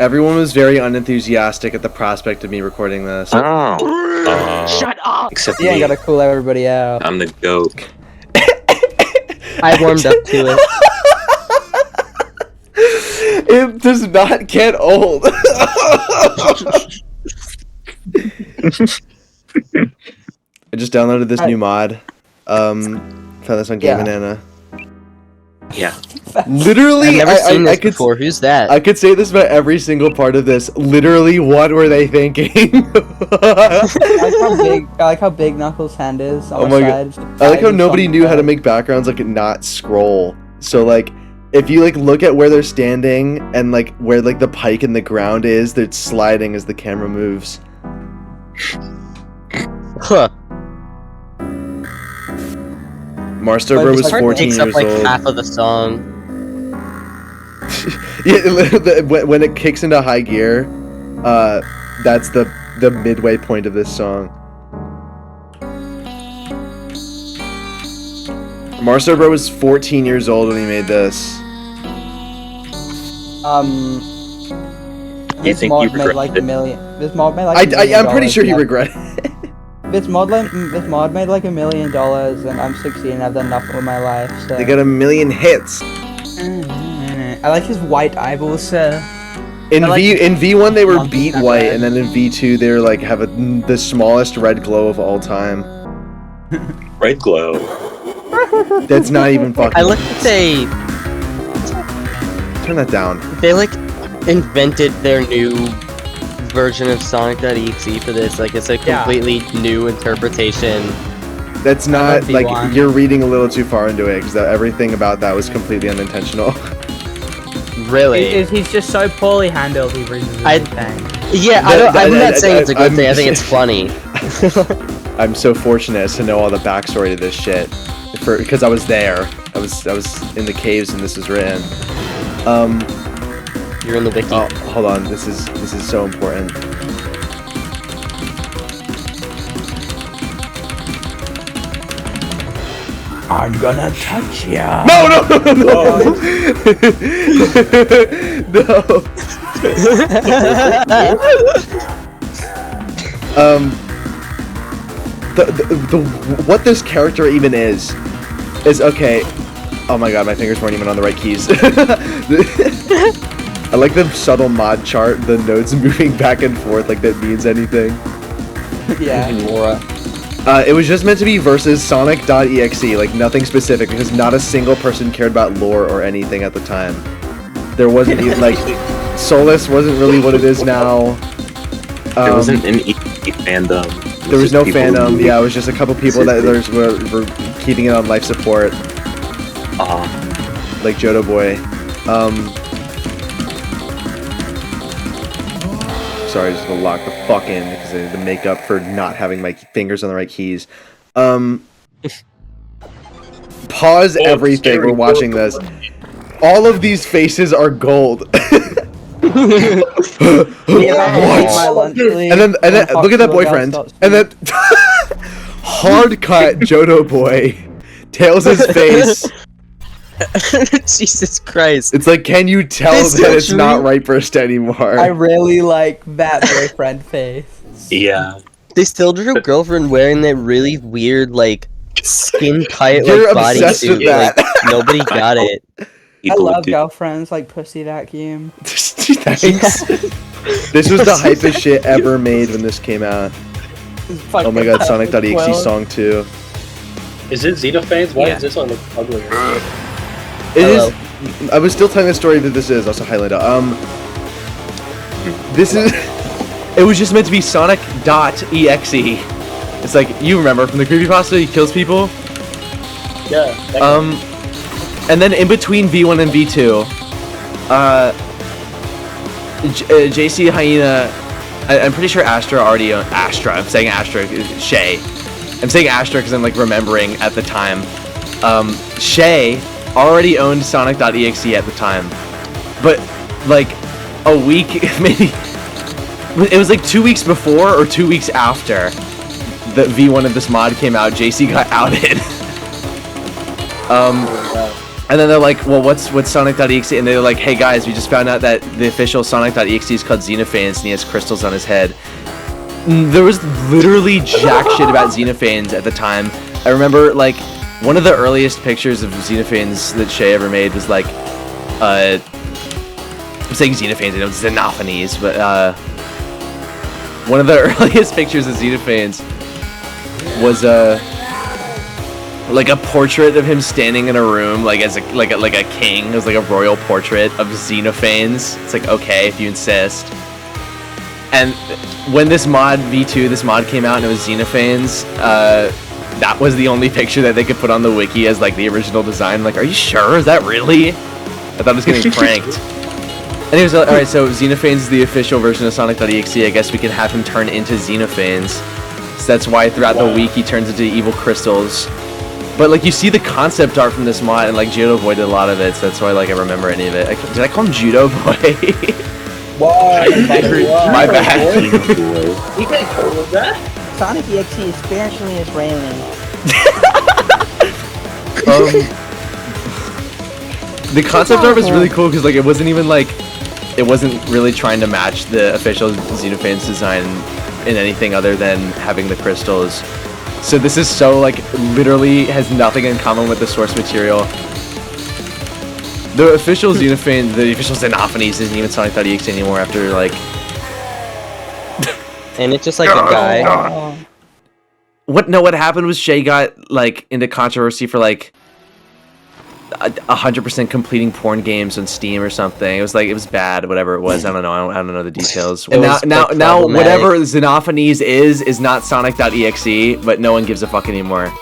Everyone was very unenthusiastic at the prospect of me recording this. Shut up! Except Yeah, me. you gotta cool everybody out. I'm the goat. I warmed up to it. It does not get old. I just downloaded this new mod. Found this on GameBanana. Yeah. Literally, I've never seen this I could, before. Who's that? I could say this about every single part of this. Literally, what were they thinking? I like how big Knuckles' hand is on Oh my the side. I like how nobody knew how to make backgrounds like not scroll. So like, if you like look at where they're standing and like where like the pike in the ground is, they're sliding as the camera moves. Huh. Marstar Bro was 14 takes years up like old. half of the song. Yeah, when it kicks into high gear, that's the midway point of this song. Marstar Bro was 14 years old when he made this. You This think mod you made like regret a million. This mod made like. I'm pretty sure he regretted it. This mod made like $1 million, and I'm 16. And I've done nothing with my life. So. They got 1 million hits. I like his white eyeballs, sir. In like V1 they were monkey beat snap white, red. and then in V2 they were like have the smallest red glow of all time. Red glow. That's not even fucking. I like that they Turn that down. like invented their new version of sonic.exe for this. Like it's a completely new interpretation. That's not like like V1. you're reading a little too far into it because everything about that was completely unintentional. Really? He's just so poorly handled. He brings his own thing. Yeah, I'm not saying it's a good thing. I think it's funny. I'm so fortunate to know all the backstory to this shit, because I was there. I was in the caves and this was written. You're in the wiki. Oh, hold on. This is so important. I'm gonna touch ya. No. The what this character even is okay. Oh my god, my fingers weren't even on the right keys. I like the subtle mod chart, the notes moving back and forth like that means anything. Yeah. It was just meant to be versus sonic.exe, like nothing specific, because not a single person cared about lore or anything at the time. There wasn't even, like, Solus wasn't really what it is now. There wasn't an fandom. There was no fandom, yeah, it was just a couple people that were keeping it on life support. Like Jodo Boy. Sorry, I just gonna lock the fuck in because I had to make up for not having my fingers on the right keys. Pause everything, we're watching this. All of these faces are gold. What? And then look at that boyfriend. And then hard cut Jodo Boy. Tails' face. Jesus Christ. It's like, can you tell that it's not right burst anymore? I really like that boyfriend face. Yeah. They still drew a girlfriend wearing that really weird, like, skin tight, You're like, obsessed with bodysuit. that. Like, nobody got it. People I love do. girlfriends like pussy vacuum. Thanks. This was the hypest shit ever made when this came out. Oh my god, Sonic.exe song 2. Is it Xenophanes? Why Yeah. does this one look uglier? It Hello. is. I was still telling the story that this is also Highlander. This is. It was just meant to be Sonic.exe. It's like, you remember from the creepypasta, he kills people. Yeah. And then in between V1 and V2, JC Hyena, I'm pretty sure Astra already owned Astra. I'm saying Astra, Shay. I'm saying Astra because I'm like remembering at the time. Shay already owned Sonic.exe at the time, but like a week, maybe it was like 2 weeks before or 2 weeks after the V1 of this mod came out, JC got outed. And then they're like, well, what's sonic.exe? And they're like, hey guys, we just found out that the official sonic.exe is called Xenophanes, and he has crystals on his head. There was literally jack shit about Xenophanes at the time. I remember, like, one of the earliest pictures of Xenophanes that Shay ever made was like, I'm saying Xenophanes, I know it's Xenophanes, but one of the earliest pictures of Xenophanes was like a portrait of him standing in a room, like as a king. It was like a royal portrait of Xenophanes. It's like, okay, if you insist. And when this mod V2, this mod came out and it was Xenophanes, that was the only picture that they could put on the wiki as like the original design. I'm like, are you sure? Is that really? I thought I was getting pranked. Anyways, alright, so Xenophanes is the official version of sonic.exe. I guess we can have him turn into Xenophanes. So that's why throughout the week he turns into evil crystals. But like you see the concept art from this mod, and like Judo Boy did a lot of it, so that's why like I remember any of it. Did I call him Judo Boy? Why? My bad. You can't call him that. Sonic.exe is spiritually is raining. The concept art was really cool because like it wasn't even like it wasn't really trying to match the official Xenophanes design in anything other than having the crystals. So this is so like literally has nothing in common with the source material. The official Xenophane, the official Xenophanes isn't even sonic.exe anymore after like. And it's just like a guy. What happened was Shay got like into controversy for like 100% completing porn games on Steam or something. It was bad, whatever it was. I don't know. I don't know the details. And now whatever Xenophanes is not sonic.exe, but no one gives a fuck anymore.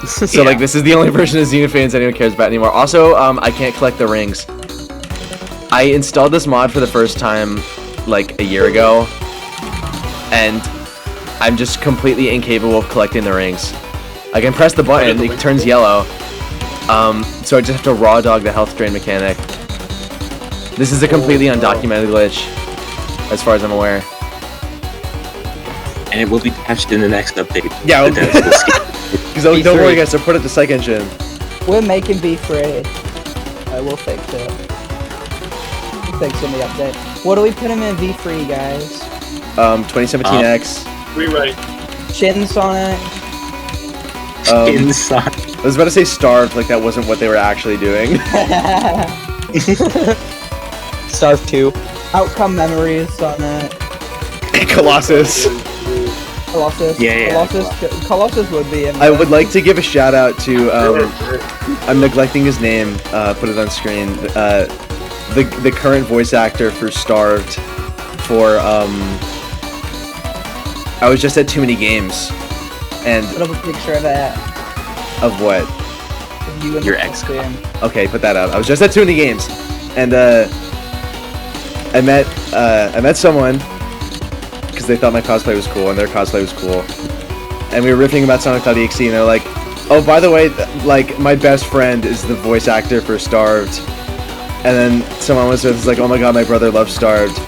So like this is the only version of Xenophanes anyone cares about anymore. Also, I can't collect the rings. I installed this mod for the first time like a year ago, and I'm just completely incapable of collecting the rings. I can press the button, it turns yellow. So I just have to raw dog the health drain mechanic. This is a completely undocumented glitch, as far as I'm aware. And it will be patched in the next update. Yeah, because don't worry guys, they'll put it to Psych Engine. We're making V3. We'll fix it. We'll fix it in the update. What do we put him in V3, guys? 2017X. Rewrite. Shin Sonic. Inside. I was about to say starved, like that wasn't what they were actually doing. Starve 2. Outcome Memories Sonic. Colossus. Colossus. Yeah. Colossus would be in I would like to give a shout out to, I'm neglecting his name, put it on screen, the current voice actor for Starved for, I was just at Too Many Games, and... Put up a picture of that. Of what? Of you and Your the ex. costume. Okay, put that up. I was just at Too Many Games, and, I met someone, because they thought my cosplay was cool, and their cosplay was cool, and we were riffing about sonic.exe, and they're like, oh, by the way, like, my best friend is the voice actor for Starved, and then someone was like, oh my god, my brother loves Starved,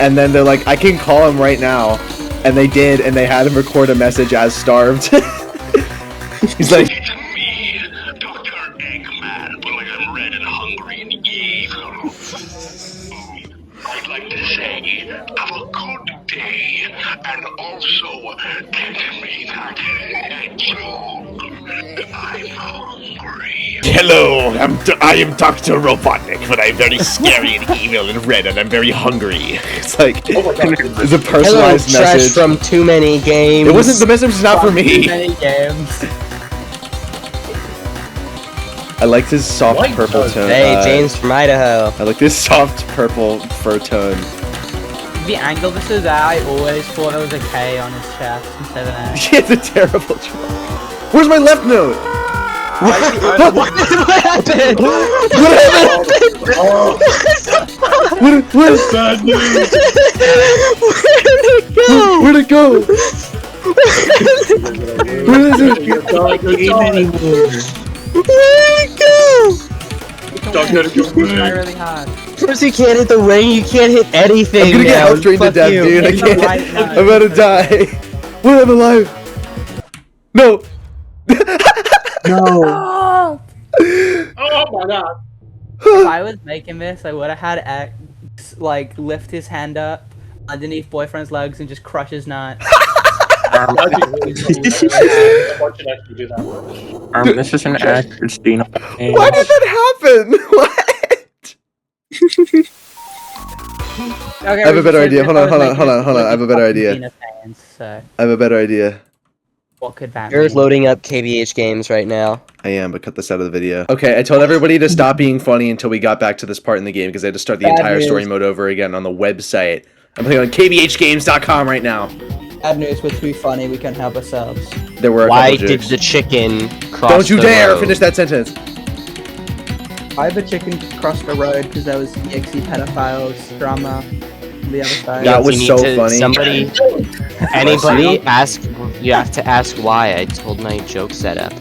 and then they're like, I can call him right now, and they did, and they had him record a message as Starved. He's like, It's me, Dr. Eggman, but like I'm red and hungry and evil. I'd like to say, have a good day, and also get me that hedgehog. I'm hungry. Hello, I am Dr. Robotnik, but I'm very scary and evil and red, and I'm very hungry. it's like, it's a Hello, personalized trash message. from Too Many Games. It wasn't, the message was not for me. Many games. I liked his soft purple tone. Hey, James from Idaho. I like this soft purple fur tone. The angle this is at, I always thought it was a K on his chest instead of an X. It's a terrible joke. Where's my left note? What happened? What? Bad news. Where'd it go? Where is it? Where'd it go? Try really hard. First you can't hit the ring, you can't hit anything. I'm gonna get now. health drained to Fuck death, you. dude. I It's can't. right now. I'm about to die. Wait, I'm alive. No. No. Oh my god. If I was making this, I would have had X like lift his hand up underneath boyfriend's legs and just crush his nut. That'd be really cool. What should actually do that? This is an accurate Xenophanes. Why did that happen? What? Okay, I have a better so idea. if Hold I on, was hold on, making hold on, this, hold on. it I have a would better be idea. Xenophanes, so I have a better idea. what could that You're mean? loading up KBH games right now. I am, but cut this out of the video. Okay, I told everybody to stop being funny until we got back to this part in the game because I had to start the Bad entire story news. mode over again on the website. I'm playing on kbhgames.com right now. Bad news, we're too funny, we can't help ourselves. There were a Why couple did jokes. the chicken cross Don't you the dare road? finish that sentence. Why the chicken crossed the road because there was EXE pedophiles drama on the other side. That Yes, was you need so to- funny. Somebody, anybody ask. You have to ask why. I told my joke setup.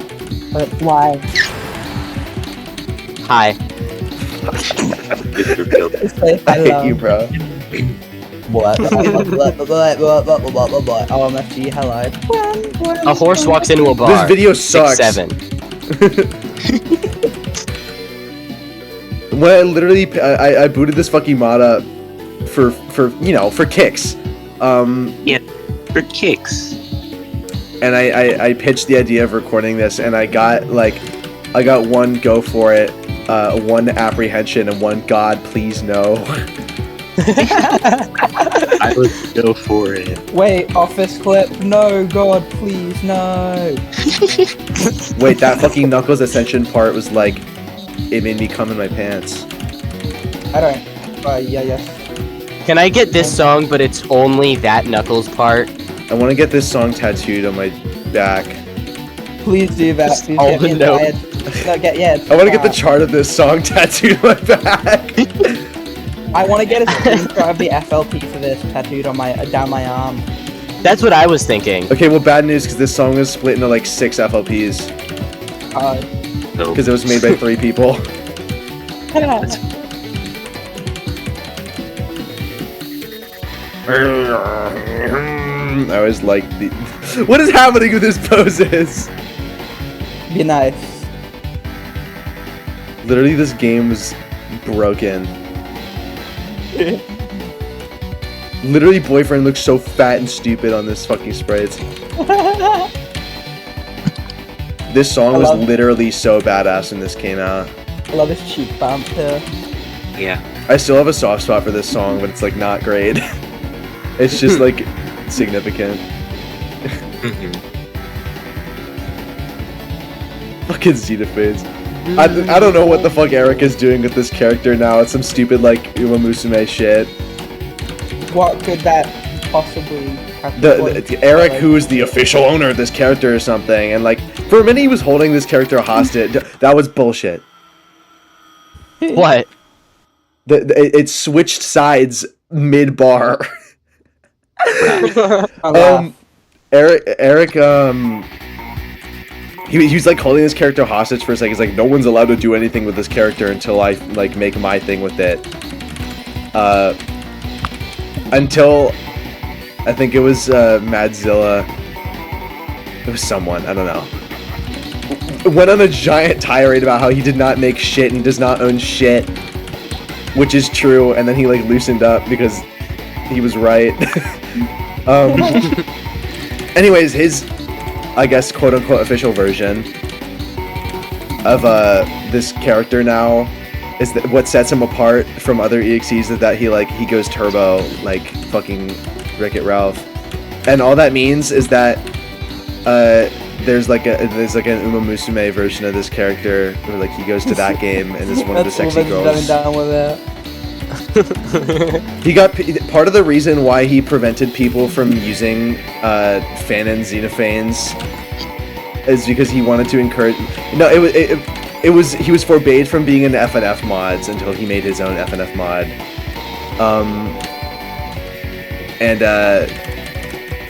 But why? Hi. Say I hello. hate you, bro. What? OMFG, hello. A horse walks into a bar. This video sucks. 6'7". When I literally, I booted this fucking mod up for you know, for kicks. Yeah, for kicks. And I pitched the idea of recording this, and I got one go for it, one apprehension, and one God please no. I would go for it. Wait, office clip. No, God, please, no. Wait, that fucking Knuckles Ascension part was like, it made me come in my pants. I don't. Yeah, yes. Can I get this song, but it's only that Knuckles part? I want to get this song tattooed on my back. Please do that. Please all get me the a notes. no, get yeah. I want to get the chart of this song tattooed on my back. I want to get a screenshot of the FLP for this tattooed on my down my arm. That's what I was thinking. Okay, well, bad news because this song was split into like 6 FLPs So, because it was made by 3 people. I always like the. What is happening with this poses? Be nice. Literally, this game was broken. Literally, boyfriend looks so fat and stupid on this fucking sprites. This song was literally so badass when this came out. I love this cheek bump too. yeah. I still have a soft spot for this song, but it's like not great. It's just like significant. Fucking Xenophanes. I don't know what the fuck Eric is doing with this character now. It's some stupid like Uma Musume shit. What could that possibly have The Eric, who is the official owner of this character or something, and like for a minute he was holding this character hostage. That was bullshit. What? It switched sides mid bar. Eric, he was like holding this character hostage for a second. He's like, no one's allowed to do anything with this character until I like make my thing with it. Until I think it was Madzilla. It was someone, I don't know. Went on a giant tirade about how he did not make shit and he does not own shit, which is true. And then he like loosened up because he was right. Anyways, his, I guess, quote-unquote official version of this character now is that what sets him apart from other EXEs is that he goes turbo like fucking Wreck-It Ralph, and all that means is that there's like an Uma Musume version of this character where like he goes to that game and is one of the sexy girls. Down with it. He got part of the reason why he prevented people from using Fanon Xenophanes is because he wanted to encourage. No, it was he was forbade from being in FNF mods until he made his own FNF mod. And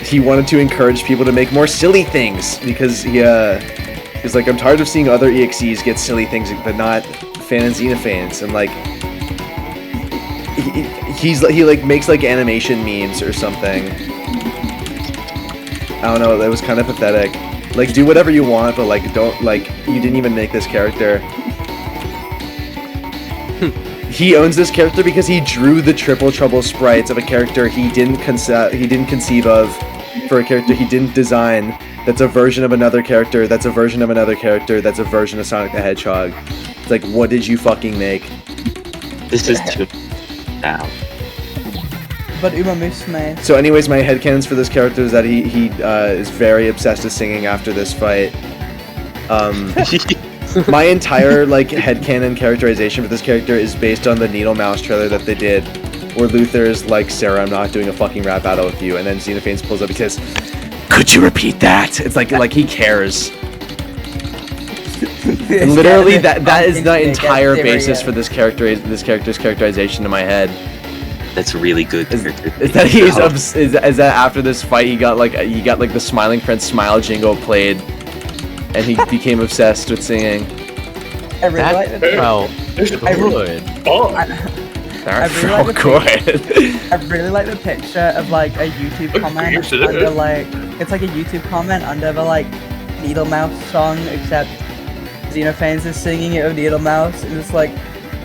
he wanted to encourage people to make more silly things because he's like, I'm tired of seeing other EXEs get silly things but not Fanon Xenophanes, and like. He like makes like animation memes or something. I don't know, that was kind of pathetic. Like, do whatever you want, but like don't, like, you didn't even make this character. he owns this character because he drew the Triple Trouble sprites of a character he didn't conceive of, for a character he didn't design. That's a version of another character. That's a version of another character. That's a version of Sonic the Hedgehog. It's like, what did you fucking make? This is too now. But Uma Musume. So anyways, my headcanons for this character is that he is very obsessed with singing after this fight. My entire like headcanon characterization for this character is based on the Needle Mouse trailer that they did, where Luther is like, Sarah, I'm not doing a fucking rap battle with you, and then Xenophanes pulls up, he says, could you repeat that? It's like he cares. And literally, that is the entire basis for this character's characterization in my head. That's really good. Is that is that after this fight he got like the Smiling Prince smile jingle played, and he became obsessed with singing. I really like the good. I really like the picture of like a YouTube comment under like, it's like a YouTube comment under the like Needle Mouse song, except Xenophanes is singing it with Needle Mouse, and it's like,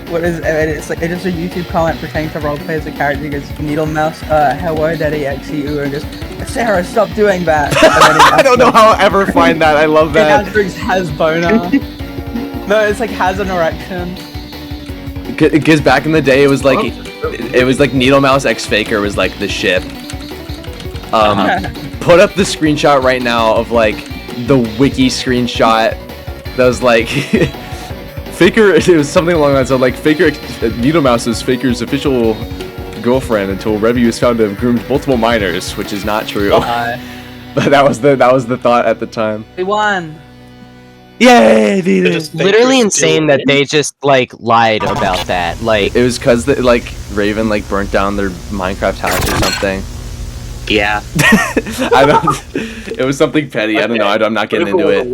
what is, and it's like, it's just a YouTube comment pertaining to roleplay as a character because Needle Mouse, hello daddy XEU, and just, Sarah, stop doing that. I don't know how I'll ever find that, I love that. And Asterix has boner. No, it's like has an erection. Because back in the day, it was like Needle Mouse X Faker was like the ship. Put up the screenshot right now of like the wiki screenshot that was like Faker. It was something along the lines of like Faker. Needle Mouse is Faker's official girlfriend until Revy was found to have groomed multiple minors, which is not true. But that was the thought at the time. We won. Yay! Beat it. It's literally insane that they just like lied about that. Like it was because like Raven like burnt down their Minecraft house or something. Yeah. I don't. It was something petty. I don't know. I'm not getting into it.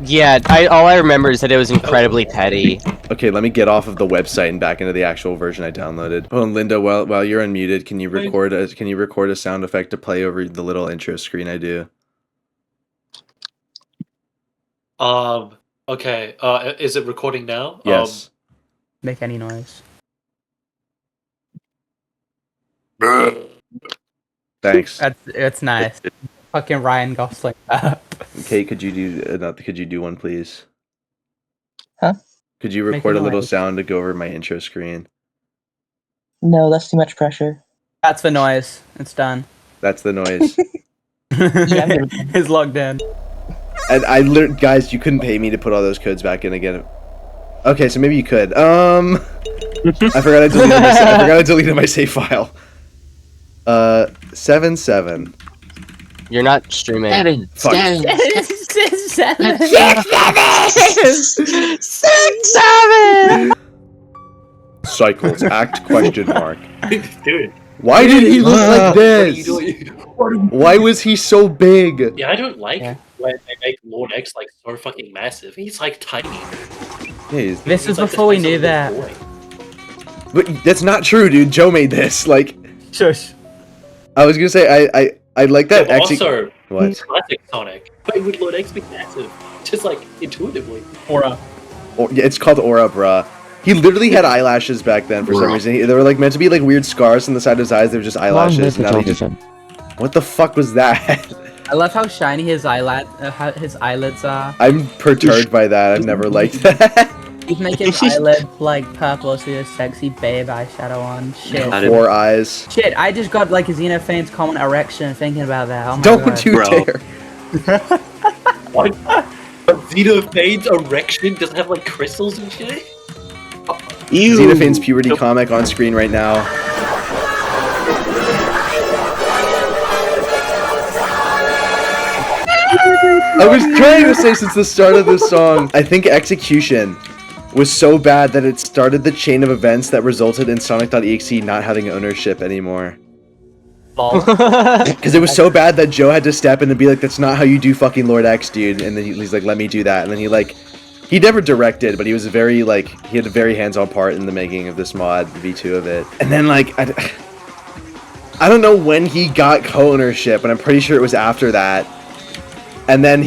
Yeah, all I remember is that it was incredibly petty. Okay, let me get off of the website and back into the actual version I downloaded. Oh, and Linda, while you're unmuted, can you record a sound effect to play over the little intro screen I do? Okay. Is it recording now? Yes. Make any noise. Thanks. It's nice. Fucking Ryan Gosling. Kate, could you do one, please? Huh? Could you record a little sound to go over my intro screen? No, that's too much pressure. That's the noise. It's done. That's the noise. It's logged in. And I learned, guys, you couldn't pay me to put all those codes back in again. Okay, so maybe you could. I forgot I deleted my save file. 7-7. You're not streaming. 7. 6-7. Cycles. Act question mark. Dude. Why did he look like this? Why was he so big? Yeah, I don't like when they make Lord X like so fucking massive. He's like tiny. Yeah, This is before we knew that. But that's not true, dude. Joe made this. Like, shush. I was gonna say I like that. Yeah, also, what? Classic Sonic. Why would Lord X be massive? Just like intuitively. Aura. Yeah, it's called Aura, bruh. He literally had eyelashes back then for some reason. They were like meant to be like weird scars on the side of his eyes. They were just eyelashes. And now he just... What the fuck was that? I love how shiny his eyelids are. I'm perturbed by that. I've never liked that. He's making his eyelids like purple, so he has sexy babe eyeshadow on. Shit. 4 eyes. Shit, I just got like a Xenophanes common erection thinking about that. Oh my Don't God. you dare. What? Xenophanes erection doesn't have like crystals and shit? Xenophanes Puberty comic on screen right now. I was trying to say since the start of this song, I think Execution was so bad that it started the chain of events that resulted in sonic.exe not having ownership anymore. Because it was so bad that Joe had to step in and be like, that's not how you do fucking Lord X, dude. And then he's like, let me do that. And then he never directed, but he was he had a very hands-on part in the making of this mod, V2 of it. And then I don't know when he got co-ownership, but I'm pretty sure it was after that. And then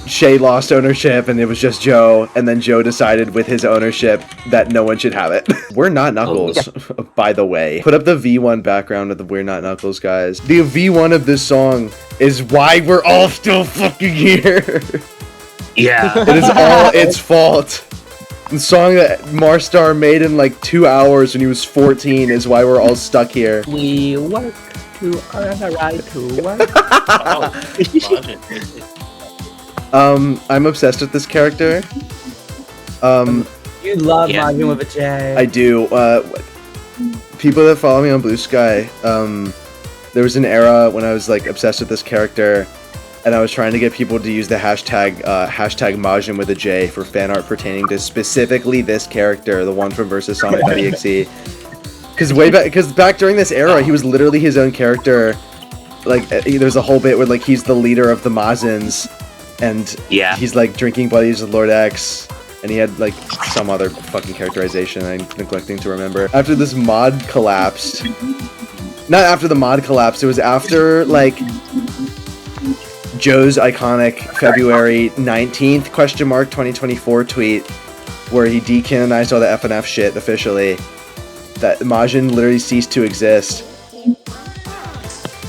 Shay lost ownership and it was just Joe, and then Joe decided with his ownership that no one should have it. We're Not Knuckles, by the way. Put up the V1 background of the We're Not Knuckles, guys. The V1 of this song is why we're all still fucking here. Yeah. It is all its fault. The song that Marstar made in like 2 hours when he was 14 is why we're all stuck here. We work to earn a right to work. I'm obsessed with this character. You love Yeah. Majin with a J. I do. People that follow me on Blue Sky, there was an era when I was like obsessed with this character, and I was trying to get people to use the hashtag Majin with a J for fan art pertaining to specifically this character, the one from versus sonic.exe. Because back during this era, he was literally his own character. Like, there's a whole bit where like he's the leader of the Mazins, and he's like drinking buddies with Lord X, and he had like some other fucking characterization I'm neglecting to remember. After this mod collapsed, not after the mod collapsed, it was after like Joe's iconic February 19th (2024) tweet where he decanonized all the FNF shit officially, that Majin literally ceased to exist.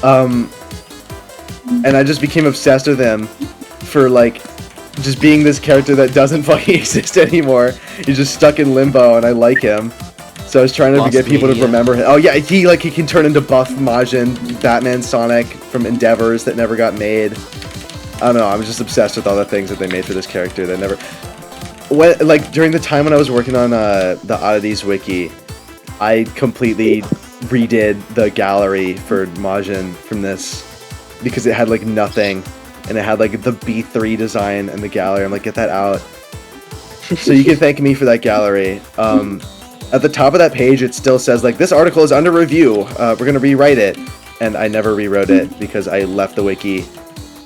And I just became obsessed with him for like just being this character that doesn't fucking exist anymore. He's just stuck in limbo, and I like him. So I was trying to get people to remember him. Oh yeah, he can turn into Buff Majin, Batman Sonic from Endeavors that never got made. I don't know, I was just obsessed with all the things that they made for this character that never... during the time when I was working on the Oddities wiki, I completely redid the gallery for Majin from this, because it had like nothing, and it had like the B3 design and the gallery. I'm like, get that out. So you can thank me for that gallery. At the top of that page, it still says like, this article is under review. We're gonna rewrite it, and I never rewrote it because I left the wiki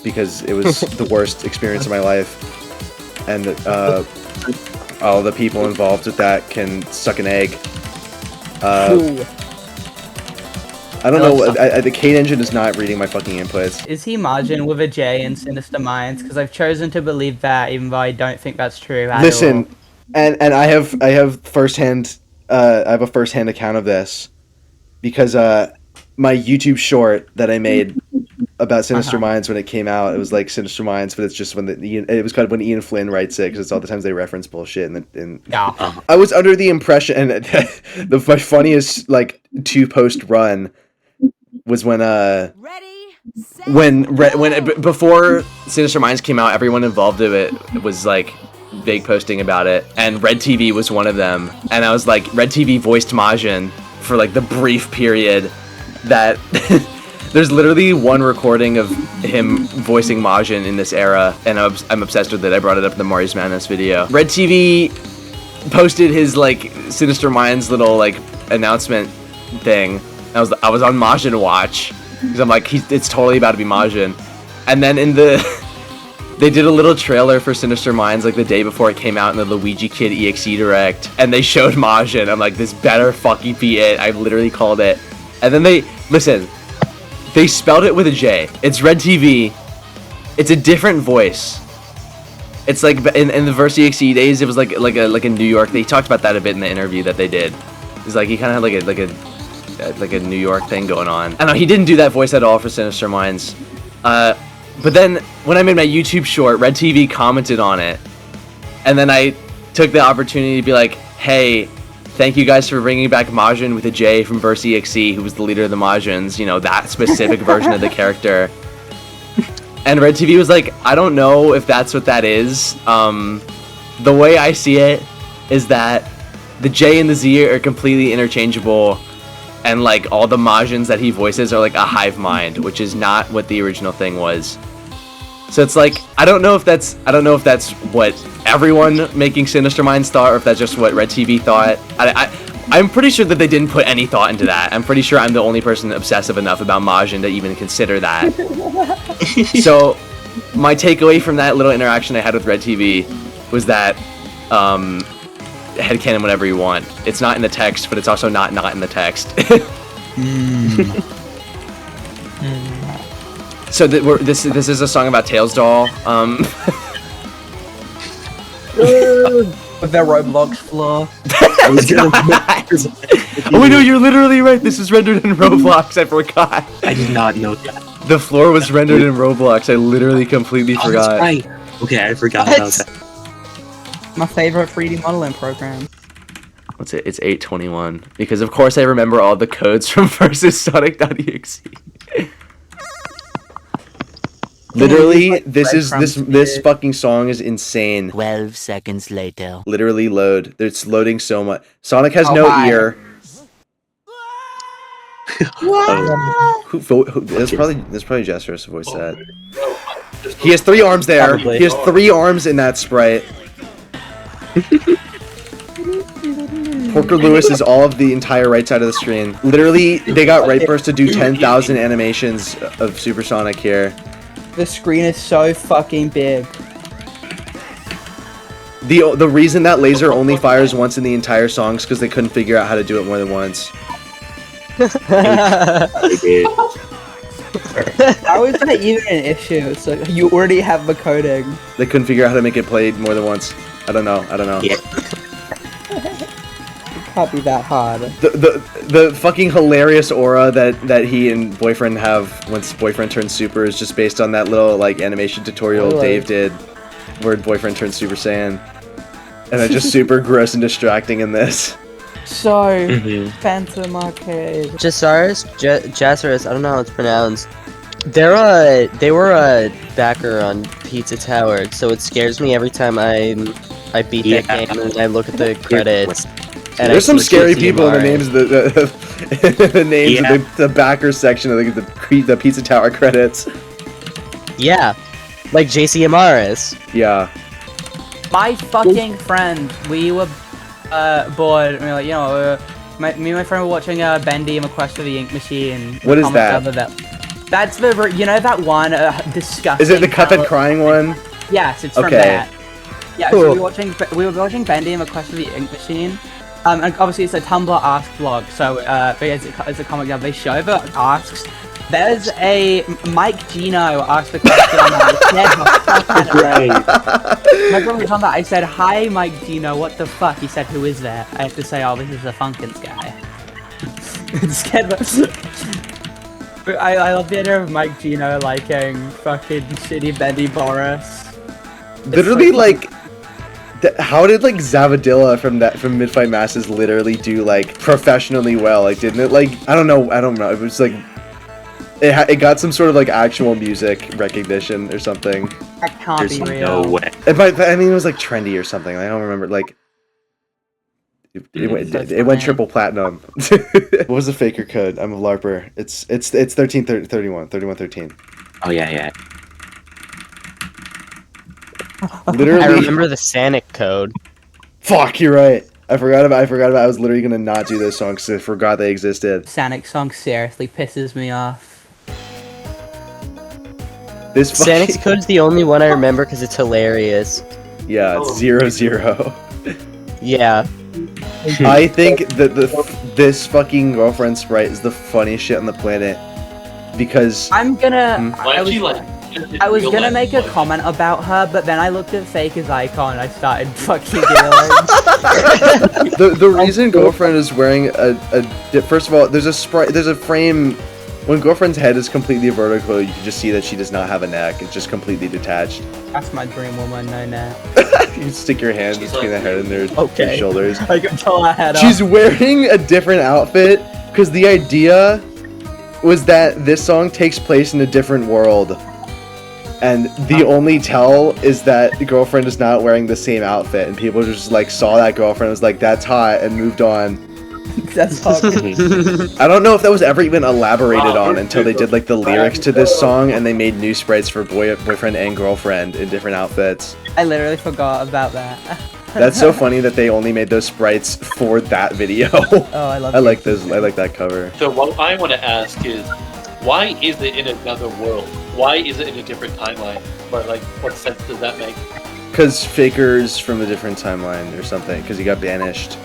because it was the worst experience of my life, and all the people involved with that can suck an egg. I don't know. The Kate engine is not reading my fucking inputs. Is he Majin with a J in Sinister Minds? Because I've chosen to believe that, even though I don't think that's true at Listen, all. and I have firsthand I have a firsthand account of this, because my YouTube short that I made about Sinister Minds when it came out, it was like Sinister Minds, but it's just when it was called when Ian Flynn writes it, because it's all the times they reference bullshit. I was under the impression, and my funniest like 2-post run was when before Sinister Minds came out, everyone involved in it was like big posting about it, and Red TV was one of them, and I was like, Red TV voiced Majin for like the brief period that there's literally one recording of him voicing Majin in this era, and I'm obsessed with it. I brought it up in the Mario's Madness video. Red TV posted his like Sinister Minds little like announcement thing. I was on Majin watch because I'm like, it's totally about to be Majin, and then they did a little trailer for Sinister Minds like the day before it came out in the Luigi Kid EXE Direct, and they showed Majin. I'm like, this better fucking be it. I literally called it. And then they spelled it with a J. It's Red TV. It's a different voice. It's like in the Verse EXE days, it was like a New York. They talked about that a bit in the interview that they did. It's like he kind of had like a New York thing going on. I don't know, he didn't do that voice at all for Sinister Minds. But then when I made my YouTube short, Red TV commented on it, and then I took the opportunity to be like, hey, thank you guys for bringing back Majin with a J from Verse EXE, who was the leader of the Majins, you know, that specific version of the character. And Red TV was like, I don't know if that's what that is. The way I see it is that the J and the Z are completely interchangeable, and like all the Majins that he voices are like a hive mind, which is not what the original thing was. So it's like, I don't know if that's what everyone making Sinister Minds thought, or if that's just what Red TV thought. I'm pretty sure that they didn't put any thought into that. I'm pretty sure I'm the only person obsessive enough about Majin to even consider that. So my takeaway from that little interaction I had with Red TV was that headcanon whatever you want. It's not in the text, but it's also not in the text. So this is a song about Tails Doll. With their Roblox floor. Oh wait, no, you're literally right. This is rendered in Roblox. I forgot. I did not know that. The floor was rendered in Roblox. I literally completely forgot. That's right. Okay, I forgot about that. My favorite 3D modeling program. What's it? It's 8:21 because of course I remember all the codes from versus sonic.exe. Literally, this fucking song is insane. 12 seconds later. Literally load. It's loading so much. Sonic has no ear. That's probably Jester's voice that. He has 3 arms there. Probably. He has 3 arms in that sprite. Porker Lewis is all of the entire right side of the screen. Literally, they got Right Burst to do 10,000 animations of Supersonic here. The screen is so fucking big. The reason that laser only fires once in the entire song is because they couldn't figure out how to do it more than once. How is that even an issue? So you already have the coding. They couldn't figure out how to make it play more than once. I don't know. Yeah. It can't be that hard. The fucking hilarious aura that he and Boyfriend have once Boyfriend turns super is just based on that little like animation tutorial Dave did where Boyfriend turns Super Saiyan. And then just super gross and distracting in this. So, Phantom Arcade. Jaceres, I don't know how it's pronounced. They were a backer on Pizza Tower, so it scares me every time I beat that game and I look at the credits. And there's some scary people in the names of the names of the backer section of the Pizza Tower credits. Yeah, like JC Amaris. Yeah. My fucking friend, we were bored. And we were like, me and my friend were watching Bendy and a Quest for the Ink Machine. What is that? That's the that one disgusting. Is it the Cuphead crying one? Yes, it's from that. Yeah, so we were watching Bendy and a Quest for the Ink Machine. And obviously it's a Tumblr Ask blog, so it's a comic that they show that asks. There's a Mike Gino asked the question on that. My brother was on that. I said, "Hi, Mike Gino. What the fuck?" He said, "Who is that?" I have to say, "Oh, this is the Funkins guy." I love the idea of Mike Gino liking fucking shitty Bendy Boris. Literally, like, how did like Zavadilla from Midfight Masses literally do like professionally well? Like, didn't it? Like, I don't know. It was like. It got some sort of like actual music recognition or something. That can't There's be real. no way. I mean, it was like trendy or something. I don't remember. Like, it went triple platinum. What was the faker code? I'm a LARPer. It's 1313. Oh yeah. Literally. I remember the Sanic code. Fuck, you're right. I forgot about. I was literally gonna not do those songs because I forgot they existed. Sanic song seriously pisses me off. This Sanic's code is the only one I remember because it's hilarious. Yeah, it's 0-0. Yeah. I think that this fucking girlfriend sprite is the funniest shit on the planet because I'm gonna. I was gonna make a like, comment about her, but then I looked at Faker's icon and I started fucking giggling. the reason Girlfriend is wearing first of all, there's a frame. When Girlfriend's head is completely vertical, you can just see that she does not have a neck. It's just completely detached. That's my dream woman, no net. You stick your hand between the head and their shoulders. I can tell her head She's wearing a different outfit because the idea was that this song takes place in a different world. And the only tell is that the Girlfriend is not wearing the same outfit, and people just like saw that Girlfriend and was like, "That's hot," and moved on. That's hot. I don't know if that was ever even elaborated on until they did like the lyrics to this song, and they made new sprites for Boyfriend and Girlfriend in different outfits. I literally forgot about that. That's so funny that they only made those sprites for that video. Oh, I love. I like those. I like that cover. So what I want to ask is, why is it in another world? Why is it in a different timeline? Or like, what sense does that make? Because Faker's from a different timeline or something. Because he got banished.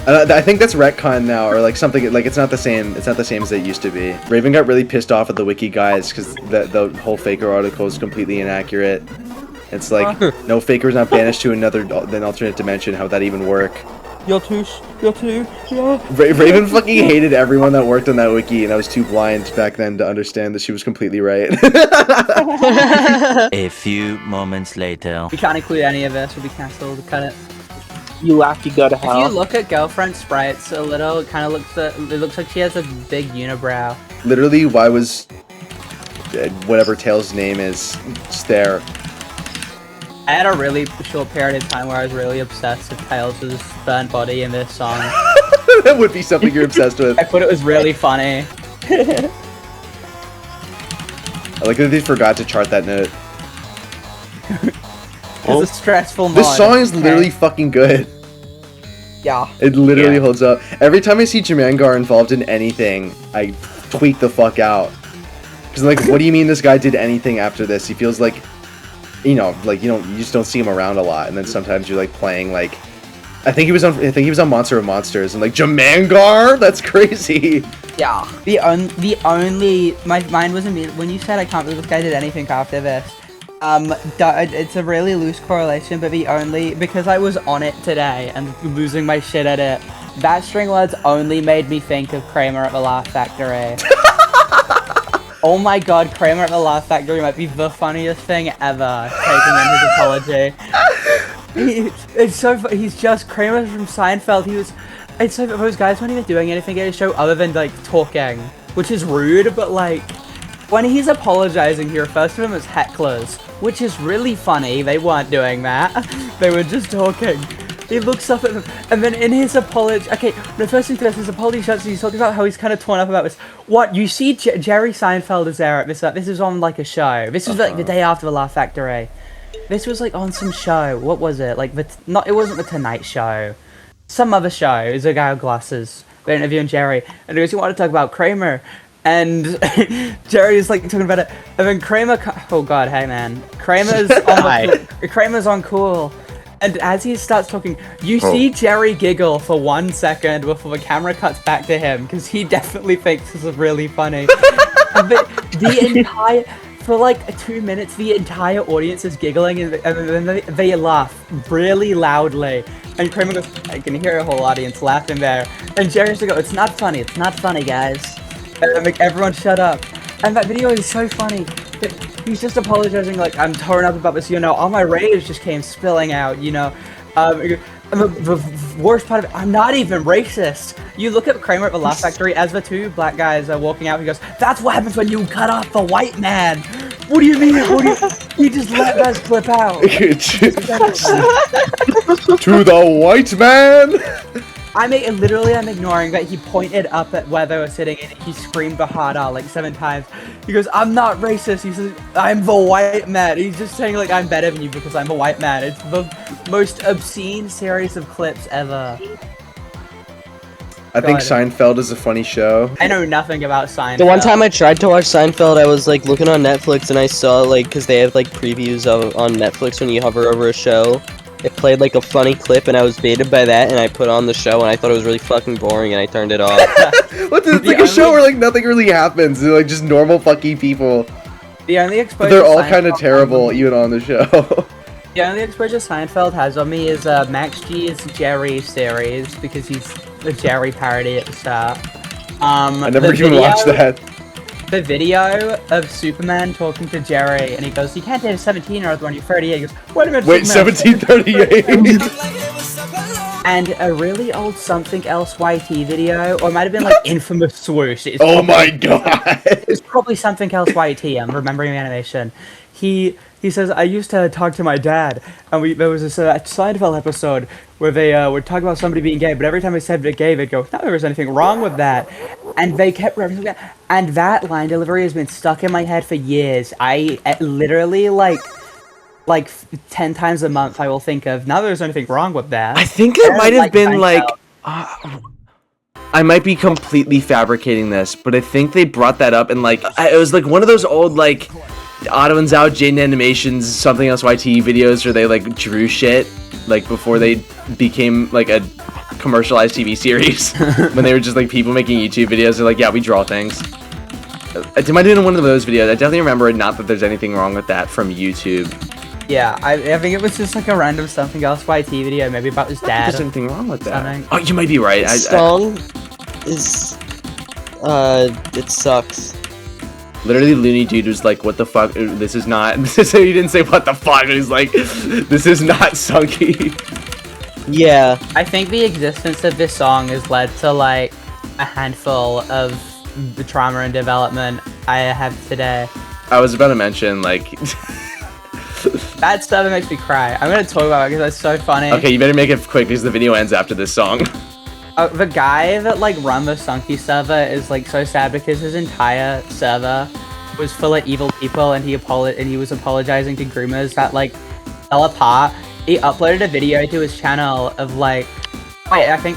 I think that's retcon now, or like something like it's not the same. It's not the same as it used to be. Raven got really pissed off at the wiki guys because the whole Faker article is completely inaccurate. It's like, no faker's not banished to an alternate dimension. How would that even work? You're too, yeah. Raven fucking hated everyone that worked on that wiki, and I was too blind back then to understand that she was completely right. A few moments later. We can't include any of this, we'll be cancelled, cut it. You have to go to If hell. you look at girlfriend sprites a little, it looks like she has a big unibrow. Literally, why was whatever Tails' name is just there? I had a really short period of time where I was really obsessed with Tails' burnt body in this song. That would be something you're obsessed with. I thought it was really funny. I like that they forgot to chart that note. It's a stressful mod. This song is literally fucking good. Yeah. It literally holds up. Every time I see Jamangar involved in anything, I tweak the fuck out. Because like, what do you mean this guy did anything after this? He feels like, you know, like you just don't see him around a lot, and then sometimes you're like playing like, I think he was on Monster of Monsters, and like Jamangar, that's crazy. Yeah. The only my mind was immediate when you said I can't believe this guy did anything after this. It's a really loose correlation, but because I was on it today and losing my shit at it, that string words only made me think of Kramer at the Laugh Factory. Oh my god, Kramer at the Laugh Factory might be the funniest thing ever, taking in his apology. It's so he's just Kramer from Seinfeld. It's so those guys weren't even doing anything in the show other than like talking, which is rude, but like when he's apologizing, he refers to them as hecklers, which is really funny. They weren't doing that. They were just talking. He looks up at them, and then in his apology, okay, the first thing to his apology shots, he's talking about how he's kind of torn up about this. What, you see Jerry Seinfeld is there at this is on like a show. This was like the day after the Laugh Factory. This was like on some show. What was it? Like it wasn't the Tonight Show. Some other show. It was a guy with glasses. They're interviewing Jerry, and he goes, "You want to talk about Kramer?" And Jerry's like talking about it, and then Kramer, oh god, hey man, Kramer's on cool. And as he starts talking, you see Jerry giggle for 1 second before the camera cuts back to him, because he definitely thinks this is really funny. For like 2 minutes, the entire audience is giggling, and then they laugh really loudly. And Kramer goes, I can hear a whole audience laughing there. And Jerry's like, it's not funny, guys. And then like, everyone shut up. And that video is so funny. He's just apologizing, like, I'm torn up about this, all my rage just came spilling out, the worst part of it, I'm not even racist. You look at Kramer at the Laugh Factory as the two black guys are walking out, he goes, that's what happens when you cut off the white man. What do you mean? He just let that clip out. To the white man! I'm ignoring that he pointed up at where they were sitting and he screamed the hard R like 7 times. He goes, I'm not racist. He says, I'm the white man. He's just saying like, I'm better than you because I'm a white man. It's the most obscene series of clips ever. I think Seinfeld is a funny show. I know nothing about Seinfeld. The one time I tried to watch Seinfeld, I was like looking on Netflix and I saw like, because they have like previews on Netflix when you hover over a show. It played like a funny clip and I was baited by that and I put on the show and I thought it was really fucking boring and I turned it off. It's like a show where like nothing really happens. They're like just normal fucking people. The only exposure they're all kind of terrible even on the show. The only exposure Seinfeld has on me is Max G's Jerry series because he's the Jerry parody at the start. I never even watched that. The video of Superman talking to Jerry, and he goes, you can't date a 17-year-old when you're 38. He goes, wait a minute, wait, 1738? And a really old Something Else YT video, or it might have been like Infamous Swoosh. Oh my god! It's probably Something Else YT, I'm remembering the animation. He says, I used to talk to my dad, and there was this Seinfeld episode where they would talk about somebody being gay, but every time I said they're gay, they'd go, not there was anything wrong with that. And they kept referencing that. And that line delivery has been stuck in my head for years. I literally, like 10 times a month, I will think of, now there's anything wrong with that. I think it might have been like... I might be completely fabricating this, but I think they brought that up and like, it was like one of those old like... Otto and Zao Jaden Animations Something Else YT videos where they like drew shit like before they became like a commercialized TV series when they were just like people making YouTube videos. They're like, yeah, we draw things. It might have been one of those videos. I definitely remember it, not that there's anything wrong with that from YouTube. Yeah, I think it was just like a random something else YT video, maybe about his dad. There's anything wrong with that. Something. Oh, you might be right. The song is it sucks. Literally, Looney Dude was like, "What the fuck? This is not." He didn't say "What the fuck." He's like, "This is not Sunky." Yeah. I think the existence of this song has led to like a handful of the trauma and development I have today. I was about to mention like. That stuff makes me cry. I'm gonna talk about it because it's so funny. Okay, you better make it quick because the video ends after this song. The guy that like run the Sunky server is like so sad because his entire server was full of evil people, and he was apologizing to groomers that like fell apart. He uploaded a video to his channel of like, wait, I think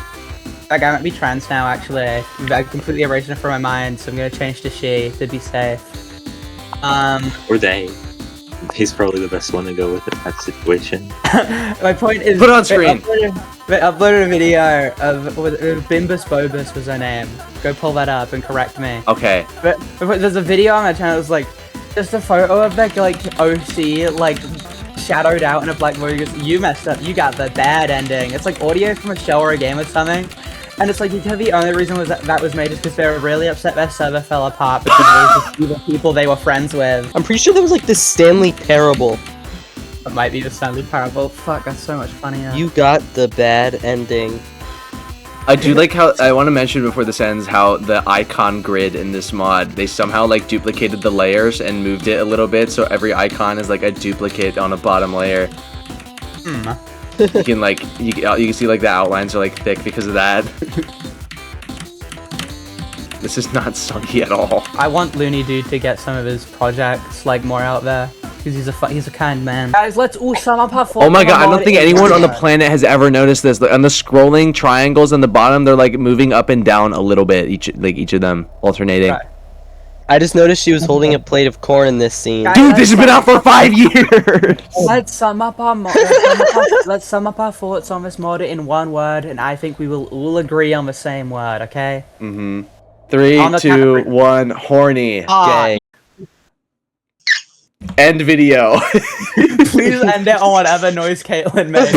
that guy might be trans now. Actually, I completely erased it from my mind, so I'm gonna change to she to be safe. Or they. He's probably the best one to go with in that situation. My point is, put it on screen. They uploaded a video of Bimbus Bobus was her name. Go pull that up and correct me. Okay. But there's a video on my channel. It's like just a photo of like OC like shadowed out in a black voice. You messed up. You got the bad ending. It's like audio from a show or a game or something. And it's like the only reason was that was made is because they were really upset their server fell apart because it was the people they were friends with. I'm pretty sure there was like this Stanley Parable. It might be the Stanley Parable. Fuck, that's so much funnier. You got the bad ending. I do like how, I want to mention before this ends, how the icon grid in this mod, they somehow like duplicated the layers and moved it a little bit, so every icon is like a duplicate on a bottom layer. You can like, you can see like the outlines are like thick because of that. This is not Sunky at all. I want Looney Dude to get some of his projects like more out there. Because he's a kind man. Guys, let's all sum up our Oh my god, I don't think anyone on the planet has ever noticed this. Like, on the scrolling triangles on the bottom, they're like moving up and down a little bit, each of them, alternating. Right. I just noticed she was holding a plate of corn in this scene. Dude, this has been out for 5 years! Let's sum up our thoughts on this mod in one word, and I think we will all agree on the same word, okay? 3, 2, 1, horny. Gay. End video. Please end it on whatever noise Caitlin made.